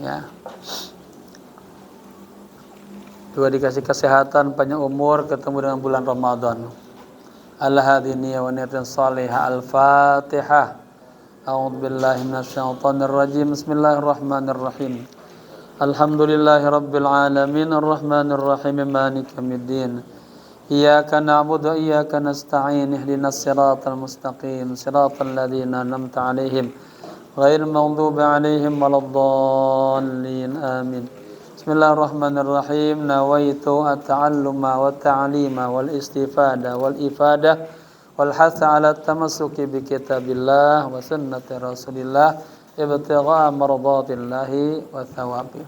ya. Juga dikasih kesehatan, panjang umur, ketemu dengan bulan Ramadan. Al-hadini wa niyatin salihah. Al-Fatihah. A'udzu billahi minasyaitonir rajim. Bismillahirrahmanirrahim. Alhamdulillahi rabbil alamin arrahmanir rahim maliki yaumiddin. Iyyaka na'budu wa iyyaka nasta'in ihdinas siratal mustaqim siratal ladzina an'amta 'alaihim ghairil maghdubi 'alaihim waladdallin. Amin. Bismillahirrahmanirrahim. Nawaitu at-ta'alluma wa ta'lima wal istifada wal ifadah wal hatha 'ala at-tamassuki bi kitabillah wa sunnati Rasulillah ibtigha'a mardatillahi wa thawabi.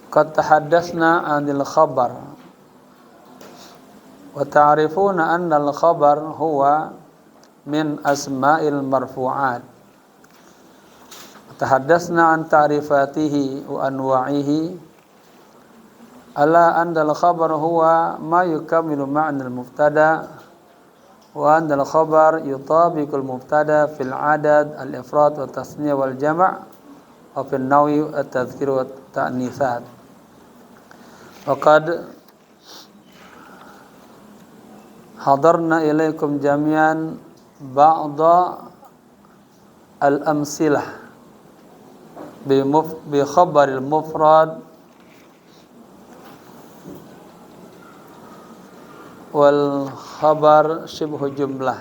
Qad tahaddatsna 'anil khabar wa ta'rifuna anna al-khabar huwa min asma'il marfu'at. Tahaddatsna an ta'rifatihi wa anwa'ihi ala anna al-khabar huwa ma yukammilu ma'na al-mubtada wa anna al-khabar yutabiqu al-mubtada fil 'adad al-ifrad wa tasniyah wal jam' wa fil nawi at-tadhkir wa at-ta'nitsat. Wa qad hadarna ilaikum jami'an ba'da al-amsilah bi khabaril mufrad wal khabar shibhu jumlah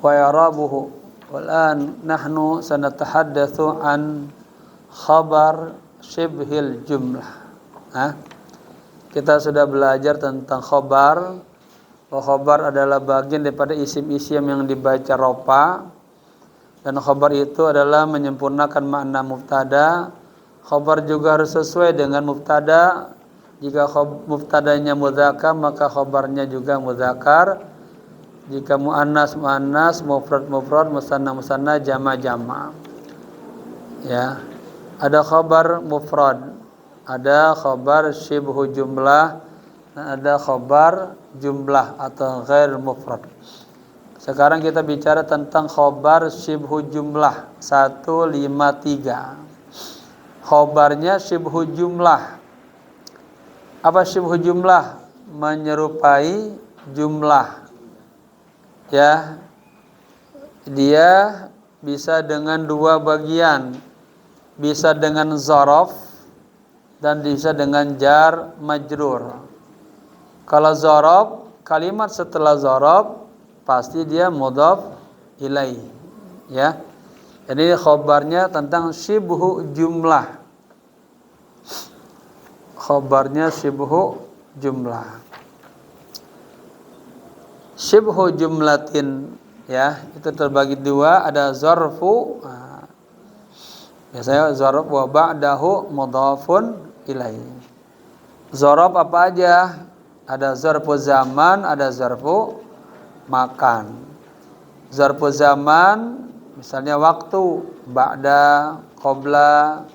wa i'rabuhu. Wal an nahnu sanatahaddatsu an khabar shibhil jumlah. Kita sudah belajar tentang khabar. Khabar adalah bagian daripada isim-isim yang dibaca rofa. Dan khabar itu adalah menyempurnakan makna mubtada. Khabar juga harus sesuai dengan mubtada. Jika mubtadanya mudzakkar maka khabarnya juga mudzakkar. Jika muannas muannas, mufrad mufrad, musanna musanna, jama jama. Ya. Ada khabar mufrad, ada khabar syibhu jumlah, dan ada khabar jumlah atau ghair mufrad. Sekarang kita bicara tentang khabar syibhu jumlah 153. Khabarnya syibhu jumlah. Apa syibhu jumlah? Menyerupai jumlah. Ya. Dia bisa dengan dua bagian. Bisa dengan zaraf dan bisa dengan jar majrur. Kalau zaraf, kalimat setelah zaraf pasti dia mudhaf ilaih, ya. Jadi khabarnya tentang syibhu jumlah. Khabarnya syibhu jumlah. Syibhu jumlatin, ya, itu terbagi dua, ada zarfu. Biasanya zarf wa ba'dahu mudhafun ilaih. Zarf apa aja? Ada zarfu zaman, ada zarfu makan. Zarfu zaman misalnya waktu, ba'da, qabla,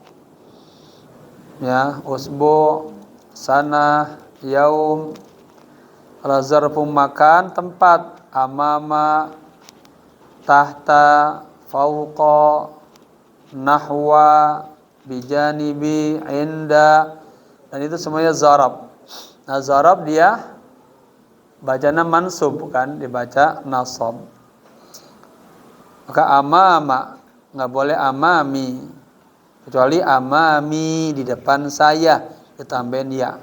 ya, usbu, sana, yaum. Kalau zarfu makan tempat, amama, tahta, fauqa, nahwa, bijanibi, inda, dan itu semuanya zarab. Nah, zarab dia bacanya mansub, kan, dibaca nasab. Maka amama nggak boleh amami, kecuali amami di depan saya ditambahin ya.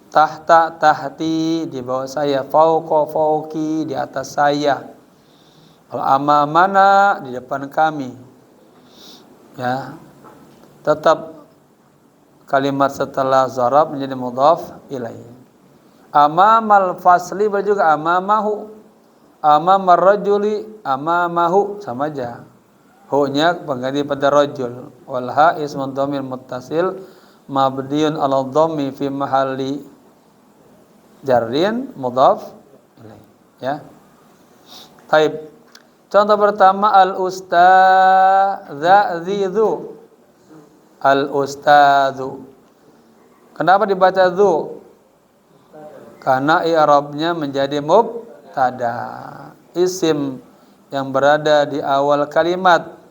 Tahta tahti di bawah saya, fauqa fauqi di atas saya. Kalau amamana di depan kami, ya, tetap kalimat setelah zarab menjadi mudhaf ilaih. Amamal fasli juga amamahu, amamar rajuli amamahu, sama aja. Hu-nya pengganti pada rajul. Wal ha ismun dhamir muttasil mabniun ala dhammi fi mahalli jarrin mudhaf ilaih, ya. Taib. Contoh pertama al-ustadzu. Al-ustadzu. Kenapa dibaca dzu? Karena i'rabnya menjadi mubtada. Isim yang berada di awal kalimat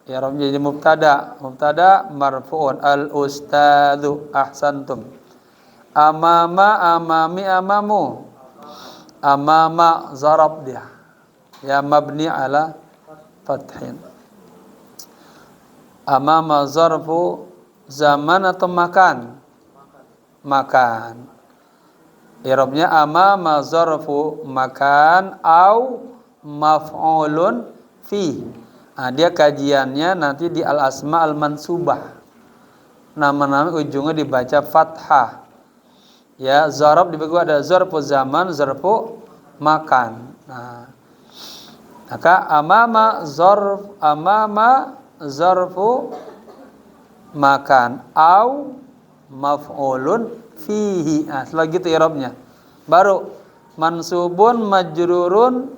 i'rab jadi mubtada marfu'un al ustadzu ahsantum. Amami amamu, amama zarab dia ya mabni ala fathin. Amama zarfu zaman atau makan? Makan. I'rabnya amama zarfu makan au maf'ulun fi. Nah, dia kajiannya nanti di al asma al mansubah. Nama-nama ujungnya dibaca fathah. Ya, zarab dibagi ada zarfu zaman, zarfu makan. Nah, maka amama zarfu makan au maf'ulun fihi. Nah, setelah gitu i'rabnya. Baru mansubun majrurun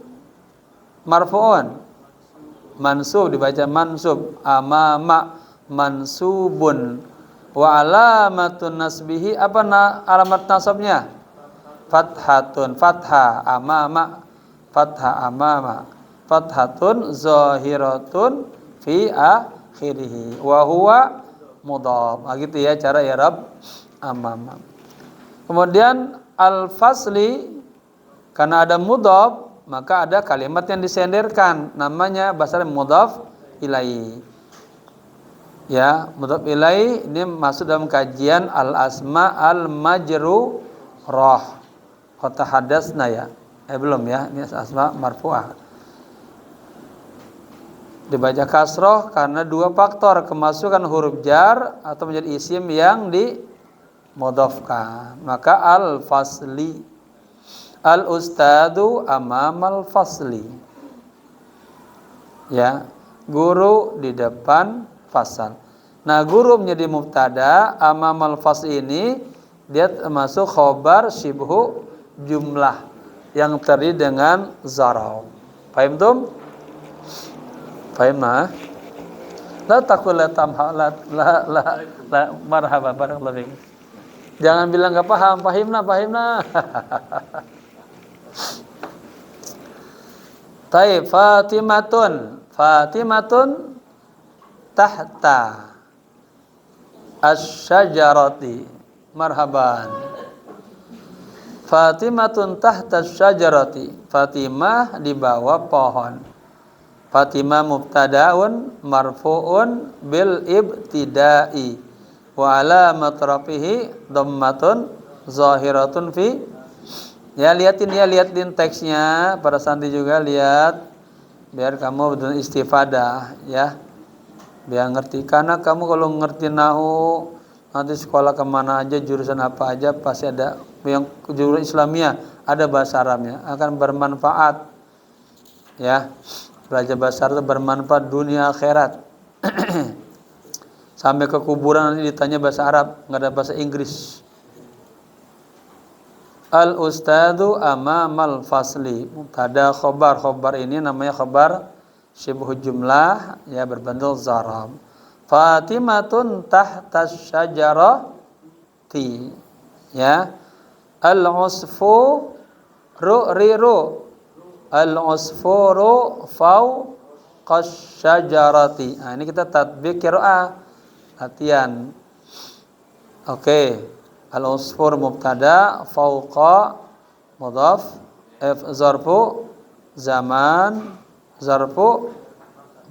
marfu'un. Mansub dibaca mansub. Amama mansubun. Wa alamatun nasbihi apa alamat nasabnya? Fathatun, fathah amama, fathah amama. Fathatun zahiratun fi akhirih wa huwa mudhaf. Nah, gitu ya cara i'rab amama. Kemudian al-fasli karena ada mudhaf maka ada kalimat yang disenderkan namanya bahasa mudhaf ilaihi. Ya, mudhaf ilaihi ini masuk dalam kajian al-asma al-majrurah. Kota hadasna ya. Belum ya, ini asma marfu'ah. Dibaca kasroh karena dua faktor, kemasukan huruf jar atau menjadi isim yang dimudhafkan. Maka al-fasli, al-ustadu amamal fasli. Ya, guru di depan fasal. Nah, guru menjadi mubtada, amamal fasli ini dia termasuk khobar syibhu jumlah yang terdiri dengan zaraf. Paham tum? Paham nah? La taqul la tamha la marhaba barakallahu fiik. Jangan bilang enggak paham, pahimna. Taib Fatimatun tahta asy-syajarati. Marhaban. Fatimatun tahta asy-syajarati. Fatimah di bawah pohon. Fatimah mubtadaun marfu'un bil ibtida'i wa alamat rafihi dhammatun zahiratun fi. Ya, lihatin teksnya para santri juga, lihat biar kamu betul istifadah ya, biar ngerti. Karena kamu kalau ngerti nahu nanti sekolah kemana aja, jurusan apa aja pasti ada yang jurusan Islamiyah, ada bahasa Arabnya, akan bermanfaat ya. Belajar bahasa Arab itu bermanfaat dunia akhirat. Sampai ke kuburan nanti ditanya bahasa Arab, nggak ada bahasa Inggris. Al-ustadu amamal fasli. Mubtada khobar ini namanya khobar syibhu jumlah ya, berbentuk zarab. Fatimatun tahta syajarati ya. Al-usfu riru. Al-usfuru fawqas syajarati. Nah, ini kita tatbik qiraah, latihan. Oke. Al-usfur mubtada, fawqa mudhaf, zarfu zaman, zarfu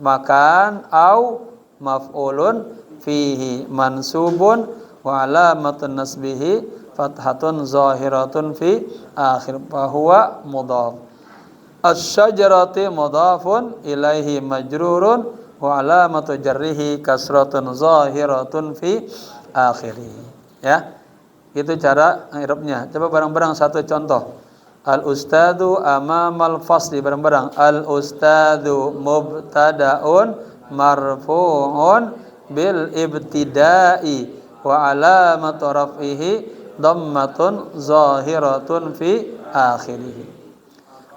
makan, au maf'ulun fihi mansubun wa alamatun nasbihi fathatun zahiratun fi akhir fa huwa mudhaf. Asy-syajarati mudhafun ilaihi majrurun wa alamatu jarrihi kasratun zahiratun fi akhirih. Ya. Itu cara i'rabnya. Coba bareng-bareng satu contoh. Al-ustadu amamal fasli, bareng-bareng. Al-ustadu mubtadaun marfu'un bil ibtida'i wa alamatu raf'ihi dhammatun zahiratun fi akhirih.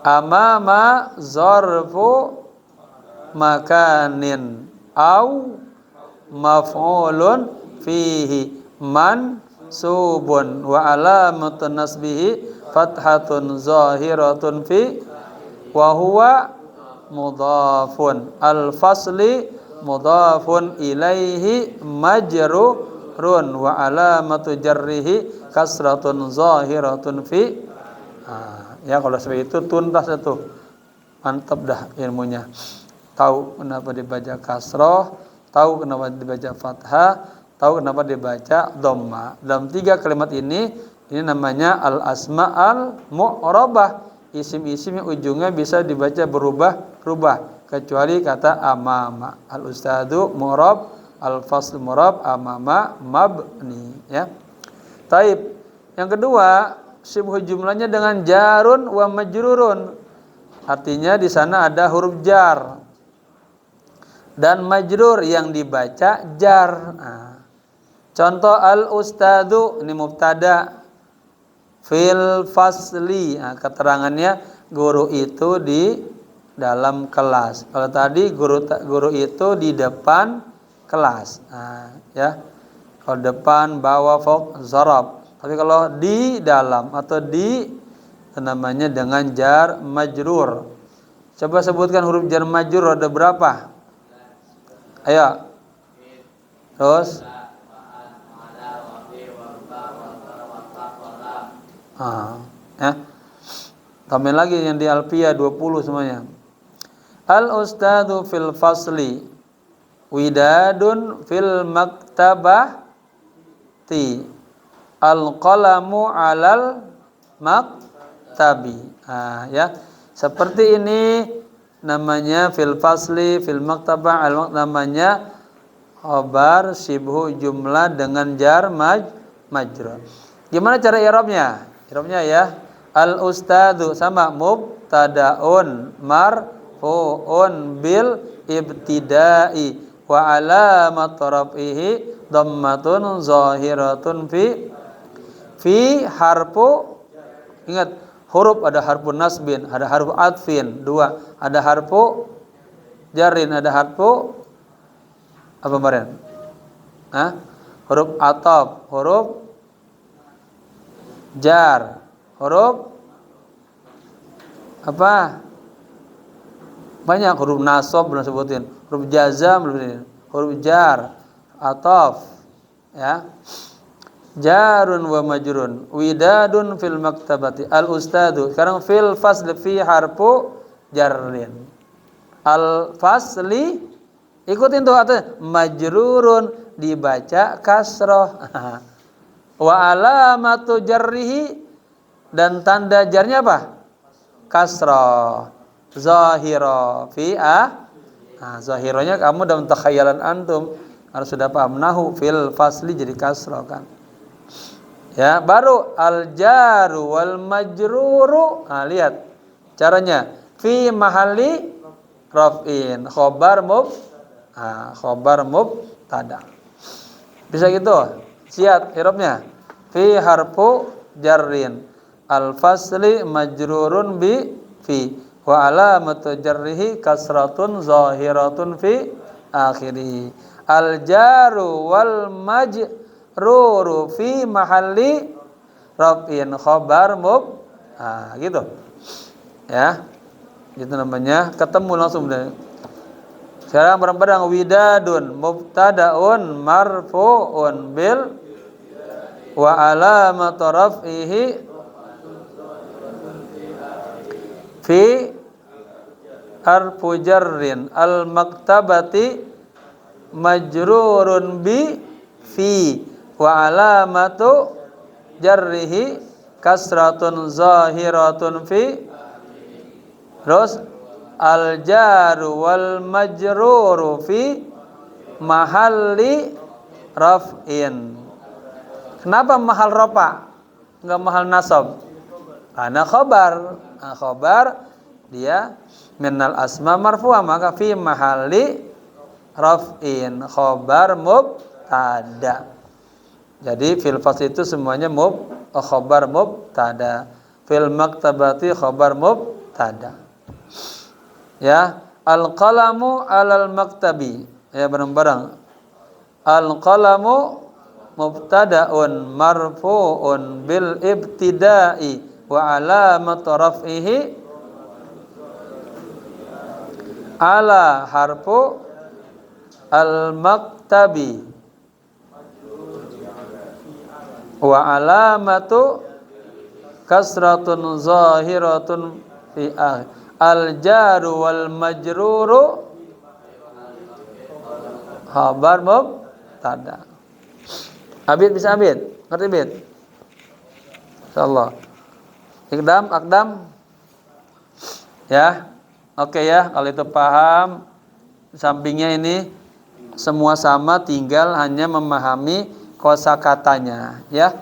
Amama zarfu makanin au maf'ulun fihi mansubun wa alamatun nasbihi fathatun zahiratun fi wa huwa mudhafun. Al-fasli mudhafun ilaihi majrurun wa alamatu jarrihi kasratun zahiratun fi. Ya kalau seperti itu tuntas itu. Mantap dah ilmunya. Tahu kenapa dibaca kasroh, tahu kenapa dibaca fathah, tahu kenapa dibaca dhamma. Dalam 3 kalimat ini namanya al-asma al-mu'rabah. Isim-isim yang ujungnya bisa dibaca berubah-ubah kecuali kata amama. Al-ustadu mu'rab, al-fasl mu'rab, amama mabni, ya. Taib. Yang kedua, syibhu jumlahnya dengan jarun wa majrurun. Artinya di sana ada huruf jar dan majrur yang dibaca jar. Contoh al-ustadu ini mubtada, fil fasli. Keterangannya guru itu di dalam kelas. Kalau tadi guru itu di depan kelas. Ya. Kalau depan, bawah, fawq, zarab. Tapi kalau di dalam atau di namanya dengan jar majrur. Coba sebutkan huruf jar majrur ada berapa? Ayo. Terus ya. Tambahin lagi yang di Alfiya 20 semuanya. Al-ustadu fil fasli widadun fil maktabati al-qalamu alal maktabi. Ya. Seperti ini namanya fil fasli fil maktabah namanya khabar syibhu jumlah dengan jar majrur. Gimana cara i'rabnya? I'rabnya ya. Al ustadu sama mubtadaun marfuun bil ibtida'i wa alamat raf'ihi dhammatun zahiratun fi harfu. Ingat, huruf ada harfu nasbin, ada harfu atfin, 2, ada harfu jarin, ada harfu apa kemarin? Huruf ataf, huruf jar, huruf apa? Banyak huruf nasab belum sebutin, huruf jazam belum sebutin, huruf jar, ataf, ya. Jarun wa majrun, widadun fil maktabati, al ustadu. Sekarang fil fasli fi harfu jarrin. Al fasli ikutin tuh atau majrurun dibaca kasroh. Wa alamatu jarrihi dan tanda jarnya apa? Kasroh. Zahira fi zahironya kamu dalam takhayalan antum harus sudah paham nahu fil fasli jadi kasroh kan. Ya, baru al jaru wal majruru. Lihat caranya. Fi mahalli raf'in khobar mubtada. Bisa gitu? Siap i'rabnya. Fi harfu jarrin al fasli majrurun bi fi wa alamatu jarrihi kasratun zahiratun fi akhirih. Al jaru wal majruru fi mahalli raf'in khabar gitu. Ya. Itu namanya ketemu langsung deh. Sekarang bareng-bareng widadun mubtadaun marfuun bil wa alamatu raf'ihi fi harfu jarrin al maktabati majrurun bi fi wa alamatu jarrihi kasratun zahiratun fi. Terus al jaru wal majruru fi mahalli raf'in. Kenapa mahal rafa? Enggak mahal nasab? Karena khabar. Khabar dia minal asma marfu'ah, maka fi mahalli raf'in khabar mubtada. Jadi fil fasl itu semuanya khabar mubtada. Fil maktabati khabar mubtada. Ya, al-qalamu 'alal maktabi. Ya, bareng-bareng. Al-qalamu mubtada'un marfu'un bil ibtida'i wa alamatu raf'ihi ala harfu al-maktabi wa alamatu kasratun zahiratun fi al-jaru wal majruru khabar mubtada. Abid bisa Abid? Ngerti Abid? Insyaallah. Akdam. Ya. Oke ya, kalau itu paham. Sampingnya ini semua sama, tinggal hanya memahami kosakatanya, ya.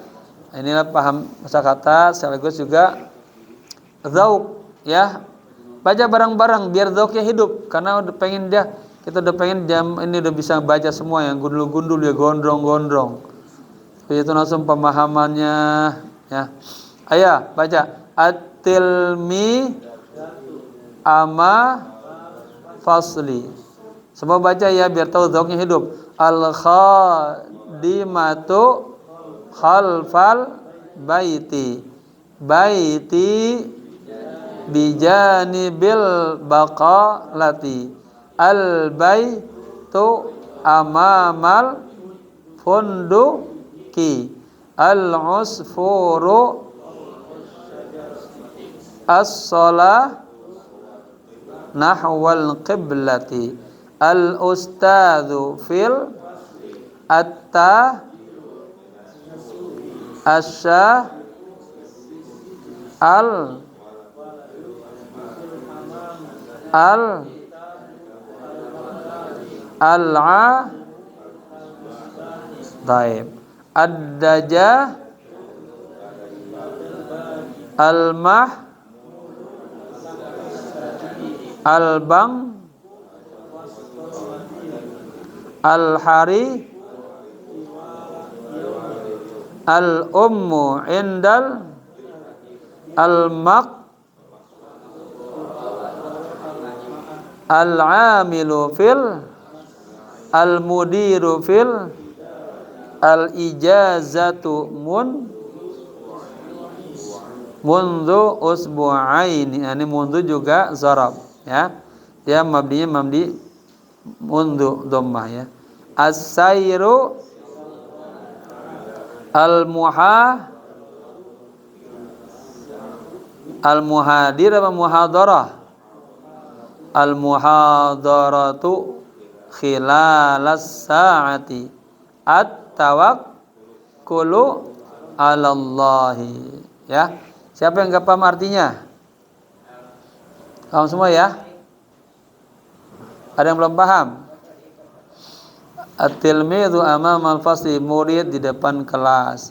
Inilah paham kosakata sekaligus juga zauk, ya. Baca bareng-bareng biar zauknya hidup, karena kita udah pengen jam ini udah bisa baca semua, yang gundul-gundul ya gondrong-gondrong. Itu langsung pemahamannya, ya. Ayo baca at-tilmi ama fasli. Semua baca ya biar tahu zauknya hidup. Al-khadimatu khalfal baiti bijanibil baqalati al baitu amamal funduki al usfuru as-salah nahwal qiblati al ustadzu fil atta asya al al'a taib ad-daja al-mah al-bang al-hari al-ummu indal al-maq al-amilu fil al-mudiru fil al-ijazatu mundu usbu'aini. Ini mundu juga zarab, ya. Dia mabdinya mabdi mundu dhammah, ya. As-sayru al-muhadir apa muhadarah? Al-muhadaratu khilalas sa'ati at-tawakkulu 'alallahi, ya. Siapa yang enggak paham artinya? Kamu semua ya? Ada yang belum paham? At-tilmidhu amamal fasli, murid di depan kelas.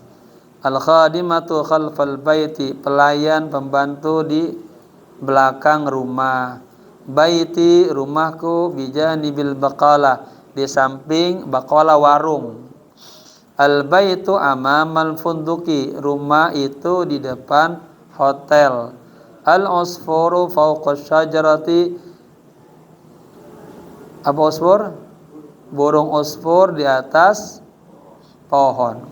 Al-khadimatu khalfal baiti, pelayan pembantu di belakang rumah. Baiti, rumahku, bijanibil baqala, di samping baqala, warung. Al-baitu amamal funduki, rumah itu di depan hotel. Al-usfuru fawqa syajarati, apa usfur? Burung usfur di atas pohon.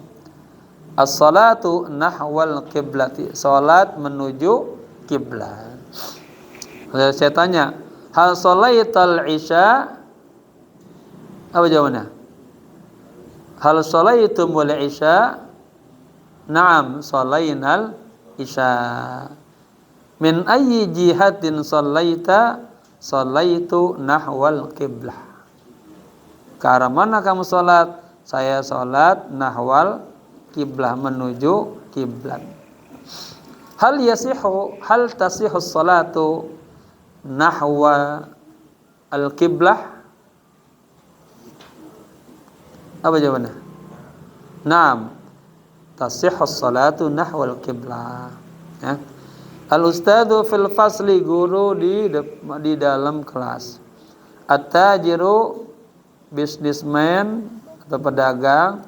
As-salatu nahwal qiblati, salat menuju kiblat. Saya tanya, hal salaital isya? Apa jawabannya? Hal salaitumul isya? Naam, salainal isya. Min ayyi jihatin salaita? Salaitu nahwal qiblah. Ke arah mana kamu salat? Saya salat nahwal kiblah, menuju kiblat. Hal tasihu salatu nahwa al-kiblah? Apa jawabannya? Naam, tasihhu salatu nahwa al-kiblah, ya. Al-ustadzu fil fasli, guru di dalam kelas. At-tajiru, businessman atau pedagang,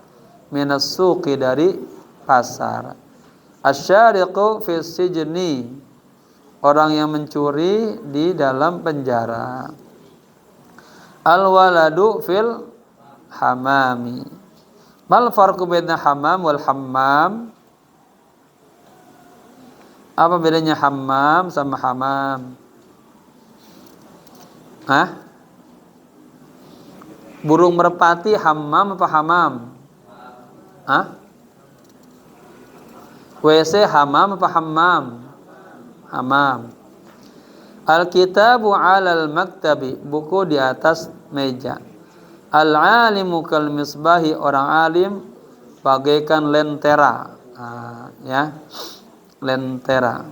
minas suqi, dari pasar. Asyariqu fis sijni, orang yang mencuri di dalam penjara. Al-waladu fil hamami. Mal farqu baina hamam wal hammam? Apa bedanya hammam sama hamam? Hah? Burung merpati hammam apa hamam? Hah? WC hamam apa hammam? Hamam. Al-kitabu 'alal maktabi, buku di atas meja. Al-'alimu kal misbahi, orang alim bagaikan lentera. Ya. Lentera.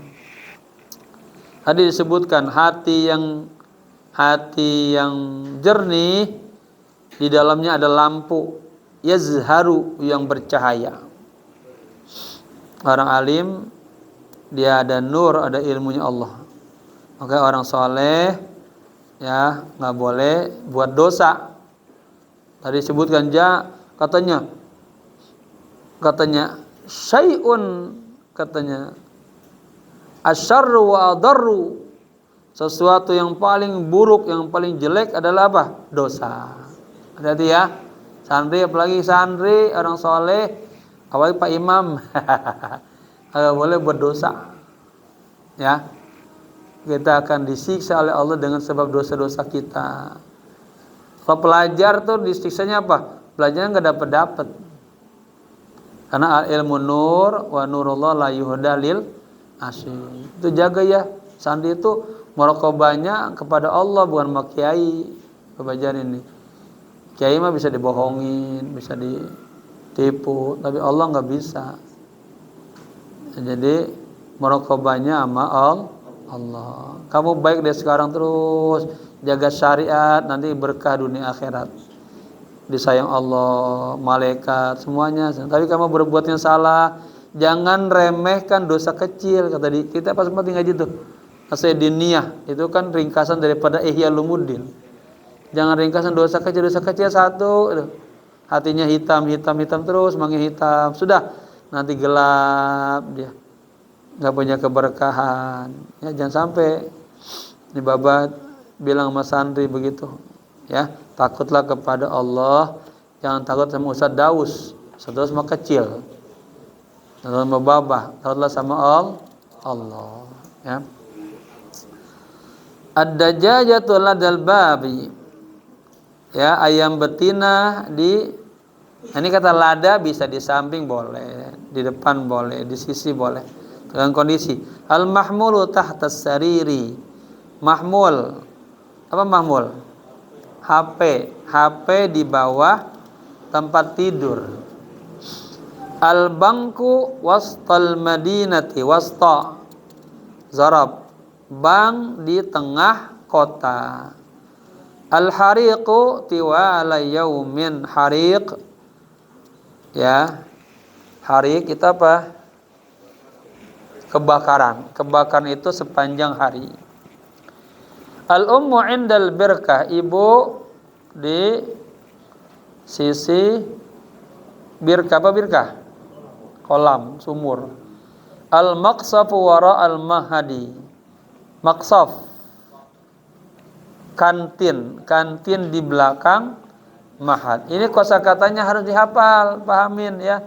Tadi disebutkan hati yang jernih, di dalamnya ada lampu yazharu yang bercahaya. Orang alim dia ada nur, ada ilmunya Allah. Maka orang soleh ya nggak boleh buat dosa. Tadi disebutkan katanya syai'un, katanya asyarru wa adarru, sesuatu yang paling buruk, yang paling jelek adalah apa? Dosa. Hati-hati ya, santri, apalagi santri orang soleh, apalagi Pak Imam, nggak boleh buat dosa. Ya, kita akan disiksa oleh Allah dengan sebab dosa-dosa kita. Kalau pelajar tuh disiksanya apa? Pelajarnya nggak dapat. Karena ilmu nur wa nurullah la yuhda lil asy. Itu jaga ya. Santri itu muraqabahnya kepada Allah, bukan sama kiai. Pelajar ini. Kiai mah bisa dibohongin, bisa ditipu, tapi Allah nggak bisa. Jadi muraqabahnya sama Allah. Kamu baik dari sekarang terus, jaga syariat, nanti berkah dunia akhirat. Disayang Allah, malaikat, semuanya. Tapi kamu berbuat yang salah, jangan remehkan dosa kecil. Kata kita pas sempat ngaji tuh, As-Sayyidiniyah, itu kan ringkasan daripada Ihya Ulumuddin. Jangan ringkasan dosa kecil satu. Hatinya hitam terus, makin hitam. Sudah, nanti gelap dia. Nggak punya keberkahan. Ya, jangan sampai ini babat bilang sama santri begitu. Ya, takutlah kepada Allah, jangan takut sama Ustaz Daus. Ustaz Daus mah kecil. Sama babah, takutlah sama Allah. Ya. Ad-dajjajatu ladal babi. Ya, ayam betina ini kata lada bisa di samping boleh, di depan boleh, di sisi boleh. Dengan kondisi al-mahmulu tahtas sariri. Mahmul. Apa mahmul? HP di bawah tempat tidur. Al-bangku wastal madinati, wasta zarab, bank di tengah kota. Al-hariqu tiwala yaumin, hariq ya, hariq itu apa? Kebakaran itu sepanjang hari. Al-ummu indal birkah, ibu di sisi birkah. Apa birkah? Kolam, sumur. Al-maqsafu wara al-mahadi, maqsaf, kantin di belakang mahad. Ini kosakatanya harus dihafal, pahamin ya.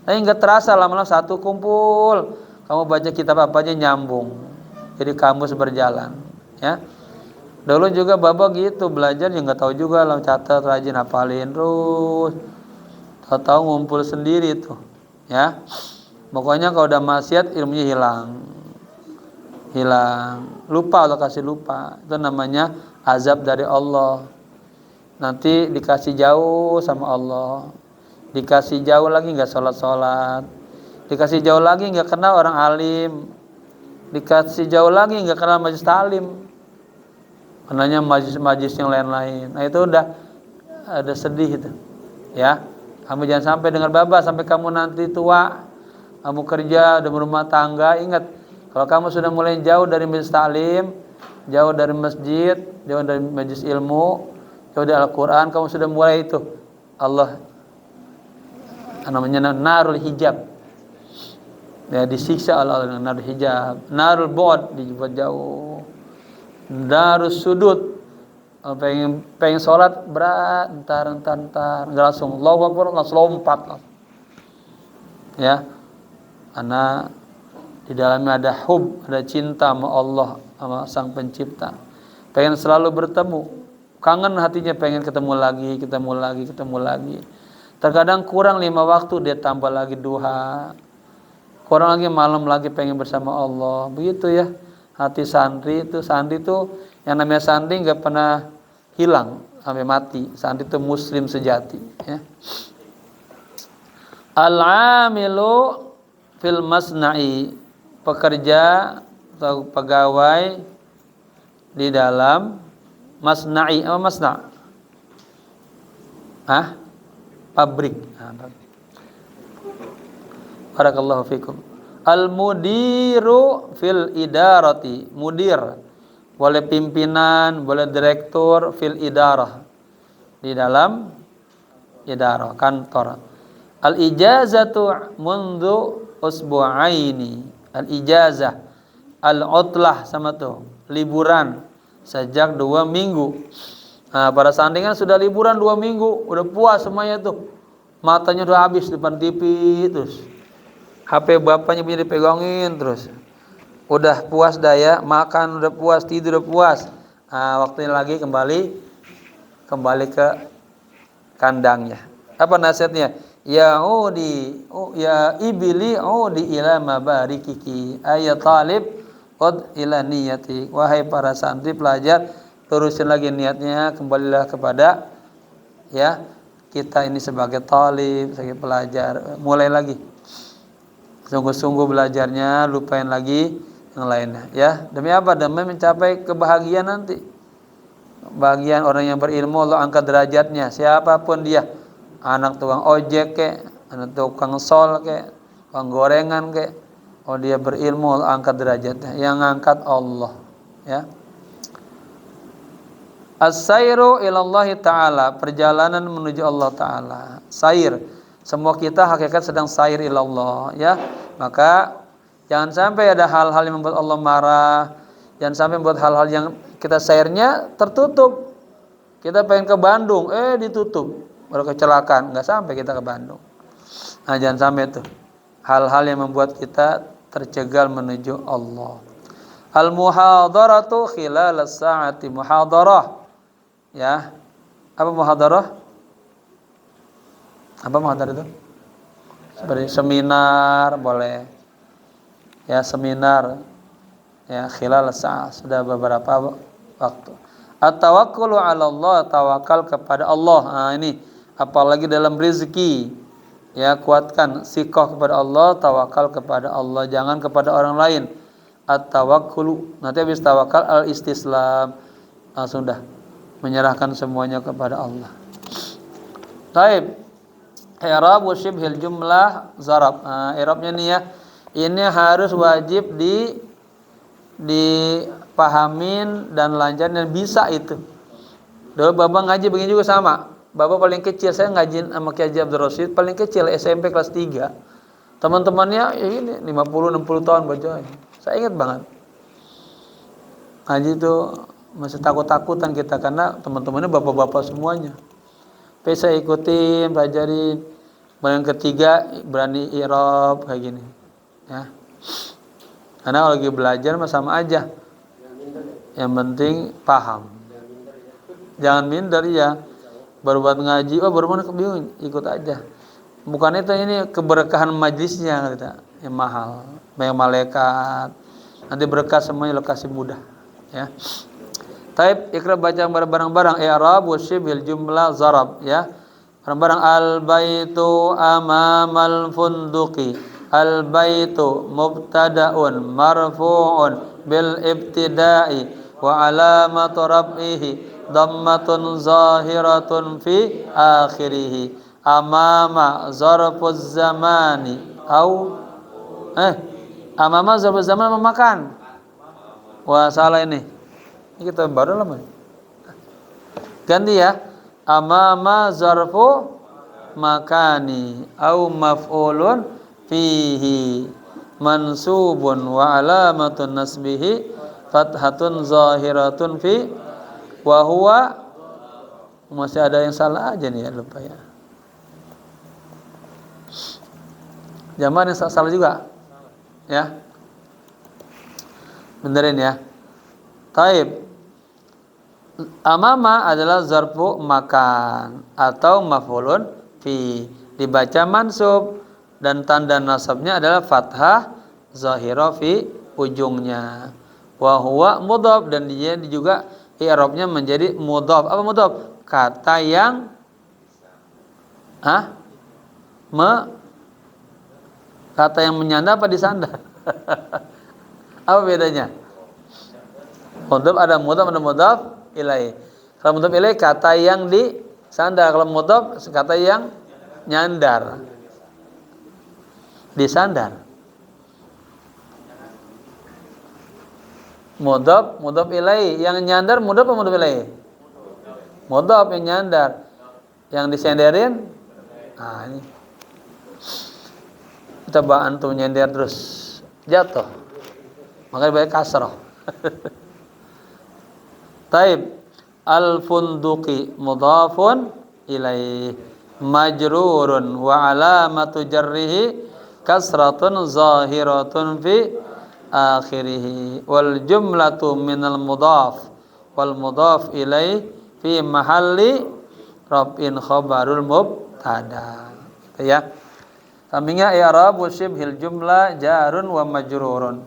Tapi nggak terasa lama-lama satu kumpul. Kamu baca kitab apa aja nyambung. Jadi kamus berjalan, ya. Dulu juga baba gitu belajar, ya nggak tahu juga lah, catat, rajin hafalin terus. Tahu-tahu ngumpul sendiri tuh, ya. Pokoknya kalau udah maksiat ilmunya hilang. Lupa, Allah kasih lupa. Itu namanya azab dari Allah. Nanti dikasih jauh sama Allah. Dikasih jauh lagi nggak sholat. Dikasih jauh lagi nggak kenal orang alim. Dikasih jauh lagi nggak kenal majlis talim. Kenalnya majlis yang lain-lain. Nah itu udah ada sedih itu. Ya, kamu jangan sampai dengar baba sampai kamu nanti tua, kamu kerja udah berumah tangga. Ingat, kalau kamu sudah mulai jauh dari majlis talim, jauh dari masjid, jauh dari majlis ilmu, jauh dari Al-Quran, kamu sudah mulai itu Allah namanya narul hijab. Ya, disiksa Allah dengan narul hijab. Narul bod, dibuat jauh. Darus sudut, pengen sholat berat, entar nggak langsung Allahu Akbar, langsung lompat. Ya, karena di dalamnya ada hub, ada cinta sama Allah, sama Sang Pencipta. Pengen selalu bertemu. kangen hatinya pengen ketemu lagi. Terkadang kurang 5 waktu dia tambah lagi duha. Kurang lagi malam lagi pengen bersama Allah. Begitu ya hati santri itu. Santri itu yang namanya santri nggak pernah hilang sampai mati. Santri itu muslim sejati. Ya. Al-amilu fil masna'i, pekerja atau pegawai di dalam masna'i. Apa masna'? Pabrik. Barakallahu fikum. Al-mudiru fil idarati. Mudir boleh pimpinan, boleh direktur, fil idarah di dalam idarah, kantor. Al-ijazatu mundu usbu'aini. Al-ijazah, al-utlah sama tuh, liburan sejak 2 minggu. Nah, para sandingan sudah liburan 2 minggu, udah puas semuanya tuh. Matanya udah habis depan TV terus. HP bapaknya punya dipegangin terus. Udah puas daya, makan udah puas, tidur udah puas. Nah, waktunya lagi kembali ke kandangnya. Apa nasihatnya? Ya ibili ila mabarikiki ayat talib ila niyati. Wahai para santri pelajar, terusin lagi niatnya, kembalilah kepada ya kita ini sebagai talib, sebagai pelajar, mulai lagi. Sungguh-sungguh belajarnya, lupain lagi yang lainnya ya. Demi apa? Demi mencapai kebahagiaan nanti. Bagian orang yang berilmu Allah angkat derajatnya, siapapun dia. Anak tukang ojek kek, anak tukang sol kek, tukang gorengan kek. Oh dia berilmu Allah angkat derajatnya. Yang angkat Allah ya. As-sairu ilallahi ta'ala, perjalanan menuju Allah Ta'ala. Sair, semua kita hakikat sedang sair ilallah ya. Maka jangan sampai ada hal-hal yang membuat Allah marah. Jangan sampai membuat hal-hal yang kita sairnya tertutup. Kita pengen ke Bandung, ditutup, baru kecelakaan, nggak sampai kita ke Bandung. Nah jangan sampai itu hal-hal yang membuat kita tercegal menuju Allah. Al-muhadaratu khilal as-sa'ati, muhadarah ya. Apa muhadarah? Apa muhadarah itu? Seperti seminar boleh ya, seminar ya, khilal as-sa'ah, sudah beberapa waktu. At-tawakkulu 'ala Allah, tawakal kepada Allah. Nah ini apalagi dalam rezeki ya, kuatkan sikoh kepada Allah, tawakal kepada Allah, jangan kepada orang lain. At-tawakkulu, nanti habis tawakal al-istislam, sudah menyerahkan semuanya kepada Allah. Taib, i'rab syibhil jumlah zarab. I'rabnya nih ya, ini harus wajib dipahamin dan lancar dan bisa itu. Dulu Bapak ngaji begini juga sama. Bapak paling kecil, saya ngaji sama Kiai Haji Abdul Rasyid paling kecil SMP kelas 3. Teman-temannya ya ini 50-60 tahun baca. Saya ingat banget. Ngaji itu masih takut-takutan kita karena teman-temannya bapak-bapak semuanya. Tapi saya ikutin, pelajarin. Yang ketiga berani i'rab kayak gini. Ya. Karena kalau lagi belajar mah sama aja. Yang penting paham. Jangan minder ya. Baru buat ngaji, baru mana kebingung, ikut aja. Bukan itu, ini keberkahan majlisnya kita yang mahal. Banyak malaikat. Nanti berkah semuanya lokasi mudah. Ya. Taib ikra baca bareng-bareng i'rab wa syibhil jumlah zarab ya. Bareng-bareng al-baitu amamal funduqi. Al-baitu mubtada'un marfu'un bil ibtida'i wa alamatu rab'ihi dhammatun zahiratun fi akhirih. Amama zarfuz zamani amama zarfuz zaman memakan. Wah salah ini kita baru lama. Ganti ya. Amama zarfu makani au maf'ulun fihi mansubun wa alamatun nasbihi fathatun zahiratun fi wa huwa. Masih ada yang salah aja nih ya, lupa ya. Jamaah yang salah juga ya, benerin ya. Taib Amama adalah zarfu makan atau maf'ulun fi, dibaca mansub dan tanda nasabnya adalah fathah zahira fi ujungnya. Wa huwa mudhaf dan dia juga i'rabnya menjadi mudhaf. Apa mudhaf? Kata yang kata yang menyandar apa disandar? Apa bedanya? Mudhaf ada mudhaf ilaih. Kalau mudhaf ilaih kata yang disandar, kalau mudhaf kata yang nyandar. Disandar. Mudhaf ilaih, yang nyandar mudhaf apa mudhaf ilaih? Mudhaf yang nyandar. Yang disenderin ini. Coba antum nyender terus jatuh. Makanya banyak kasrah. Taib al-funduqi mudhafun ilaih majrurun wa alamatu jarrihi kasratun zahiratun fi akhirih wal jumlatu minal mudhaf wal mudhaf ilaih fi mahalli raf'in khabarul mubtada. Ya. Sampingnya i'rab syibhil jumlah jarun wa majrurun.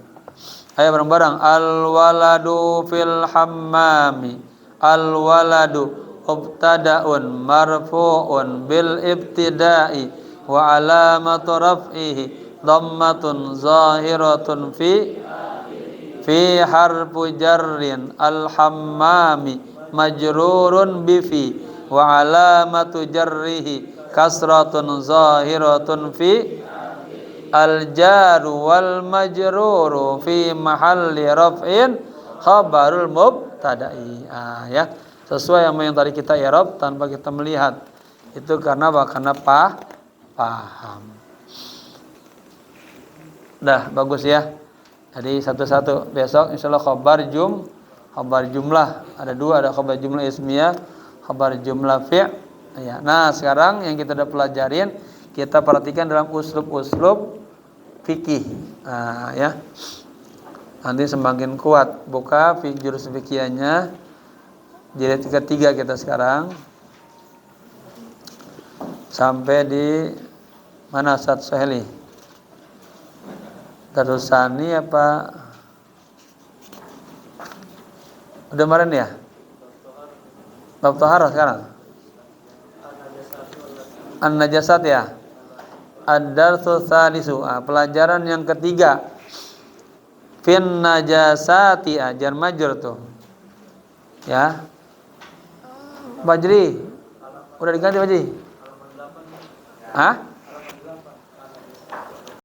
Ayo bareng-bareng. Al-waladu fil hammami. Al-waladu mubtada'un marfu'un bil ibtida'i wa alamatu raf'ihi dhammatun zahiratun fi harfu jarrin al-hammami majrurun bifi wa alamatu jarrihi kasratun zahiratun fi al-jaru wal majruru fi mahalli raf'in khabarul mubtada'i. Ya, sesuai sama yang tadi kita i'rab tanpa kita melihat. Itu karena paham. Dah bagus ya. Jadi satu-satu besok insyaallah khabar jumlah ada dua, ada khabar jumlah ismiyah, khabar jumlah fi'. Ya. Nah, sekarang yang kita udah pelajarin kita perhatikan dalam uslub-uslub fikih. Ya. Nanti semakin kuat buka jurus fikihnya jilid ketiga kita sekarang. Sampai di mana Ustaz Suhaili? Terusani apa? Udah kemarin ya? Bab taharah sekarang. An-najasat ya. Ad-darsu tsalisu. Pelajaran yang ketiga. Fin najasati jar majrur tuh. Ya. Bajri. Udah diganti Bajri? Hah?